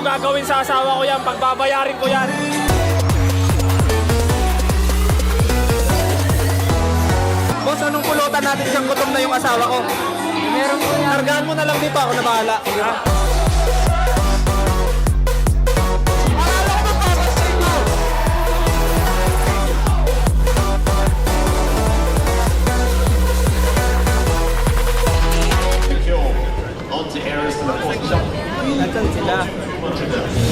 ko gagawin sa asawa ko yan. Pagbabayarin ko yan. Boss, anong pulutan natin siyang gutom na yung asawa ko? Meron po yan. Kargahan mo na lang dito, ako na bahala. Nasaan sila?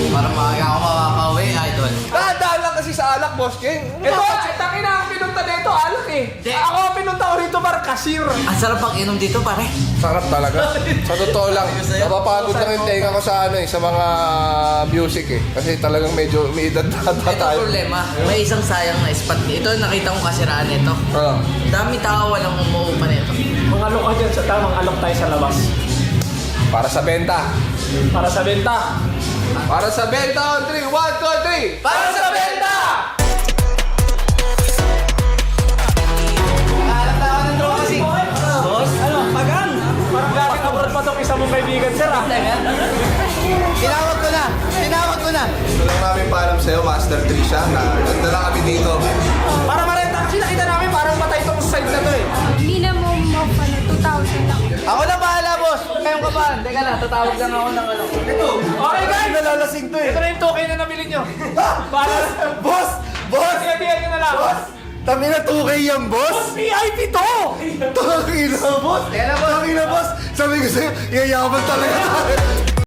Para maaga ako makakauwi, idol. Dahan lang kasi sa alak, Boss King. Ito, takin na ang pinunta dito, alak eh. Ako ang pinunta ko rito para cashier. Ang sarap pag inom dito, pare. Sarap talaga. Sa totoo lang, napapagod lang yung tenga ko sa sa mga music eh. Kasi talagang medyo may edad na Ito tayo. problema, may isang sayang na spot. Ito nakita ko kasiraan nito. Dami tao walang umuupa nito. Mga alok ka dyan sa tamang alok tayo sa labas. Para sa benta. Para sa benta. Para sa benta on 3. 1, 2, 3. Para sa benta! Boss, ano? Pagan? Parang galing abroad pa itong isa mong kaibigan, sir ah. Tinawag ko na! Tinawag ko na! Gusto lang namin paalam sa'yo, Master Trisha, na nagdala kami dito. Para marenta kasi nakita namin parang patay itong side na to eh. Hindi na mo mapano, 2,000 lang. Ako na bahala, boss. Huwag kayong kapahan. Teka lang, tatawag lang ako ng ano. Okay guys! Nalalasing to eh. Ito na yung token na nabili nyo. Para Boss! Boss! Hati-hatihan nyo na lang. Tami na 2K yan, boss! VIP to! Tangina, boss! Tangina, boss! Sabi ko sa'yo, yayaman talaga tayo.